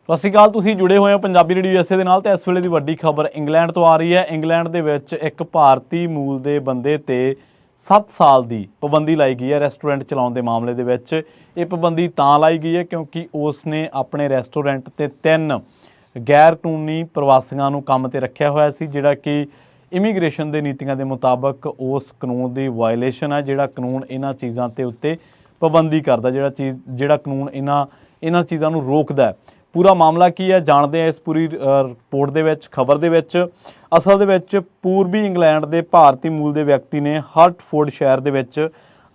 ਸਤਿ ਸ਼੍ਰੀ ਅਕਾਲ। ਤੁਸੀਂ ਜੁੜੇ ਹੋਏ ਹੋ ਪੰਜਾਬੀ ਰੇਡੀਓ USA ਦੇ ਨਾਲ ਤੇ ਇਸ ਵੇਲੇ ਦੀ ਵੱਡੀ ਖਬਰ ਇੰਗਲੈਂਡ ਤੋਂ ਆ ਰਹੀ ਹੈ। ਇੰਗਲੈਂਡ ਦੇ ਵਿੱਚ ਇੱਕ ਭਾਰਤੀ ਮੂਲ ਦੇ ਬੰਦੇ ਤੇ 7 ਸਾਲ ਦੀ ਪਾਬੰਦੀ ਲਾਈ ਗਈ ਹੈ ਰੈਸਟੋਰੈਂਟ ਚਲਾਉਣ ਦੇ ਮਾਮਲੇ ਦੇ ਵਿੱਚ। ਇਹ ਪਾਬੰਦੀ ਤਾਂ ਲਾਈ ਗਈ ਹੈ ਕਿਉਂਕਿ ਉਸ ਨੇ ਆਪਣੇ ਰੈਸਟੋਰੈਂਟ ਤੇ 3 ਗੈਰ ਕਾਨੂੰਨੀ ਪ੍ਰਵਾਸੀਆਂ ਨੂੰ ਕੰਮ ਤੇ ਰੱਖਿਆ ਹੋਇਆ ਸੀ, ਜਿਹੜਾ ਕਿ ਇਮੀਗ੍ਰੇਸ਼ਨ ਦੇ ਨੀਤੀਆਂ ਦੇ ਮੁਤਾਬਕ ਉਸ ਕਾਨੂੰਨ ਦੀ ਵਾਇਲੇਸ਼ਨ ਹੈ। ਜਿਹੜਾ ਕਾਨੂੰਨ ਇਹਨਾਂ ਚੀਜ਼ਾਂ ਤੇ ਉੱਤੇ ਪਾਬੰਦੀ ਕਰਦਾ, ਜਿਹੜਾ ਕਾਨੂੰਨ ਇਹਨਾਂ ਚੀਜ਼ਾਂ ਨੂੰ ਰੋਕਦਾ। पूरा मामला की है जानते हैं इस पूरी रिपोर्ट दे विच खबर दे विच। असल दे विच पूर्वी इंग्लैंड के भारतीय मूल के व्यक्ति ने हर्टफोर्ड शहर दे विच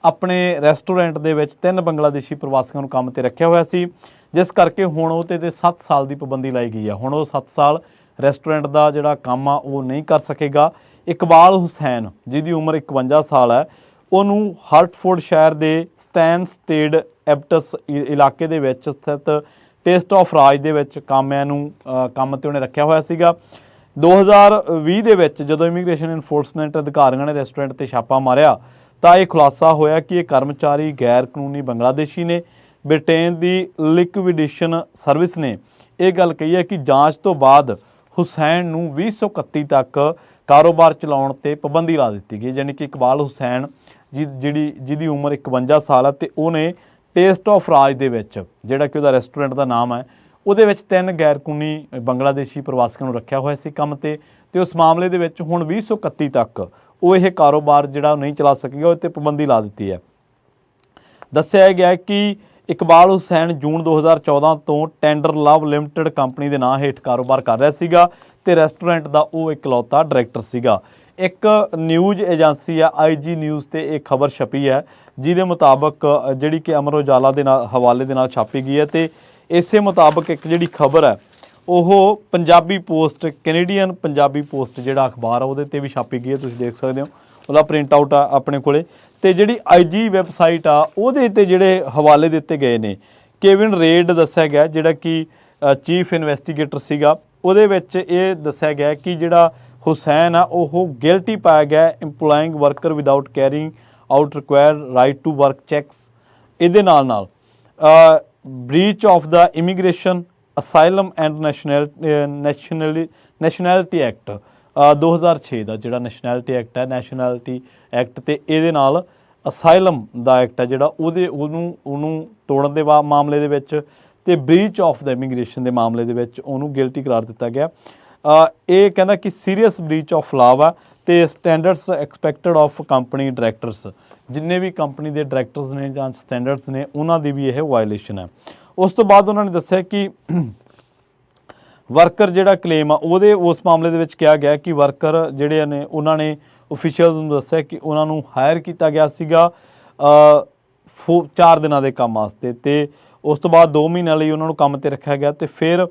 अपने रैसटोरेंट दे विच 3 बंगलादेशी प्रवासियों को काम ते रखिया होया सी, जिस करके हुण उहते ते 7 साल की पाबंदी लाई गई है। हुण वो 7 साल रैसटोरेंट का जिहड़ा काम आ वो नहीं कर सकेगा। इकबाल हुसैन जिहदी उम्र 51 साल है, उहनूं हर्टफोर्ड शहर के स्टैनस्टेड एबटस इलाके दे विच स्थित टेस्ट ऑफ राज दे विच काम ते उन्हें रखिया होया सीगा। 2020 दे विच जदों इमीग्रेशन इनफोर्समेंट अधिकारियों ने रेस्टोरेंट ते छापा मारिया तो यह खुलासा होया कि यह कर्मचारी गैर कानूनी बंगलादेशी ने। ब्रिटेन की लिक्विडेशन सर्विस ने यह गल कही है कि जांच तो बाद हुसैन नूं 2031 तक कारोबार चलाउण ते पाबंदी ला दी गई। यानी कि इकबाल हुसैन जिहदी उम्र 51 साल है तो उन्हें टेस्ट ऑफ राज दे विच जिहड़ा कि उहदा रेस्टोरेंट का नाम है उहदे विच 3 गैर कानूनी बंगलादेशी प्रवासियों को रखिया होया सी काम ते उस मामले दे विच हुण 2031 तक वो यह कारोबार जिहड़ा नहीं चला सकेगा, उस ते पाबंदी ला दी है। दस्सिया गया कि इकबाल हुसैन जून 2014 तो टेंडर लव लिमिटेड कंपनी के नां हेठ कारोबार कर रहा सीगा ते रेस्टोरेंट का वो इकलौता डायरैक्टर सीगा। एक न्यूज़ एजेंसी है IG न्यूज़ ते एक खबर छपी है जिहदे मुताबक जिहड़ी कि अमर उजाला के हवाले दे नाल छापी गई है। तो इस मुताबक एक जिहड़ी खबर है वो Punjabi post Canadian Punjabi post जिहड़ा अखबार है उहदे ते भी छापी गई है। तुसीं देख सकते हो उहदा प्रिंट आउट आ अपने कोले। ते जिहड़ी IG वैबसाइट आ उहदे ते जिहड़े हवाले दिते गए ने, केविन रेड दस्सिया गया जिहड़ा कि चीफ इन्वेस्टिगेटर सीगा, उहदे विच इह दस्सिया गया कि जिहड़ा हुसैन आ वो गिल्टी पाया गया employing worker without carrying out require right to work checks. इहदे नाल breach of the Immigration Asylum and Nationality Act 2006 का जिहड़ा नैशनैलिटी एक्ट है, नैशनैलिटी एक्ट ते इहदे नाल असाइलम दा एक्ट है जिहड़ा उहनूं तोड़न दे मामले दे विच ते ब्रीच ऑफ द इमीग्रेशन के मामले दे विच उहनूं गिल्टी करार दिता गया। ये कहना कि सीरीयस ब्रीच ऑफ लॉ है तो स्टैंडर्ड्स एक्सपैक्टड ऑफ कंपनी डायरैक्टर्स, जिन्ने भी कंपनी के डायरैक्टर्स ने जां स्टैंडर्ड्स ने उन्हों की भी यह वायलेशन है। उस तो बाद उन्होंने दस्सिया कि वर्कर जिहड़ा क्लेम आ उहदे उस मामले दे विच कहा गया कि वर्कर जिहड़े ने उन्होंने ऑफिशियल्स नूं दस्सिया कि उन्होंने हायर किया गया सीगा 4 दिनों के काम वास्ते ते उस तो बाद 2 महीनों लई उन्होंने काम ते रखा गया। तो फिर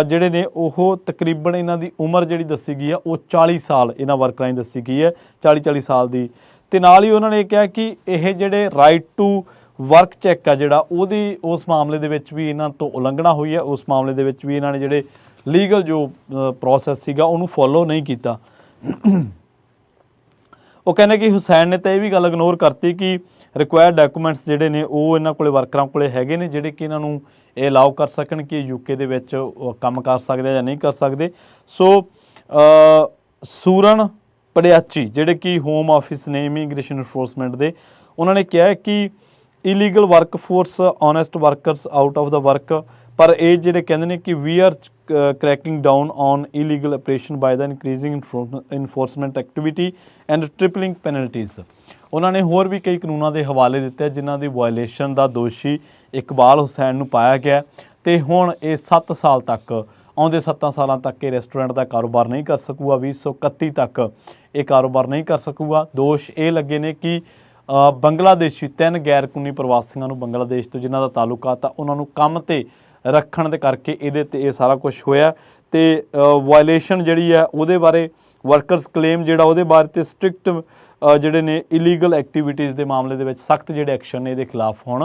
जिहड़े ने वो तकरीबन इन्हां दी उम्र जिहड़ी दस्सी गई है वो 40 साल इन्हां वर्करां दी दस्सी गई है, 40 साल की। ते नाल ही उन्होंने कहा कि यह जिहड़े राइट टू वर्क चैक है जिहड़ा उहदी उस मामले दे विच भी इन्हां तो उलंघना हुई है। उस मामले दे विच भी इन्हां ने जिहड़े लीगल जो प्रोसैस सीगा उहनूं फॉलो नहीं किया। वो कहने कि हुसैन ने तो यह भी गल इग्नोर करती कि रिक्वायर्ड डॉक्यूमेंट्स जिहड़े ने वो इन्हां कोले वर्करां कोले हैगे ने जिहड़े कि इन्हां नूं ਇਹ ਅਲਾउ कर सकन कि UK ਦੇ ਵਿੱਚ ਕੰਮ ਕਰ ਸਕਦੇ ਜਾਂ ਨਹੀਂ ਕਰ ਸਕਦੇ। ਸੋ ਸੂਰਨ ਪੜਿਆਚੀ ਜਿਹੜੇ ਕਿ ਹੋਮ ਆਫਿਸ ਨੇ ਇਮੀਗ੍ਰੇਸ਼ਨ ਇਨਫੋਰਸਮੈਂਟ ਦੇ, ਉਹਨਾਂ ਨੇ ਕਿਹਾ ਕਿ illegal work force honest workers out of the work, ਪਰ ਇਹ ਜਿਹੜੇ ਕਹਿੰਦੇ ਨੇ ਕਿ we are cracking down on illegal operation by the increasing enforcement activity and tripling penalties। उन्होंने होर भी कई कानूनों के हवाले दिते जिन्हों की वायलेशन का दोषी इकबाल हुसैन नूं पाया गया तो हुण ये 7 साल तक आउंदे 7 सालों तक ये रेस्टोरेंट का कारोबार नहीं कर सकूगा। 2031 तक ये कारोबार नहीं कर सकूगा। दोष ये लगे ने कि बंगलादेशी 3 गैर कानूनी प्रवासियों को बंगलादेश तो जिन्हों का तालुकात आ उन्होंने काम ते रखण दे करके ये सारा कुछ होया। तो वायलेशन जिहड़ी है उहदे बारे वर्कर्स क्लेम जिहड़ा उहदे बारे ते स्ट्रिक्ट जिहड़े ने इलीगल एक्टिविटीज़ के मामले दे विच सख्त जिहड़े एक्शन ने इहदे खिलाफ हुण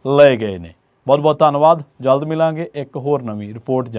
लए गए ने। बहुत बहुत धन्नवाद। जल्द मिलांगे एक होर नवीं रिपोर्ट।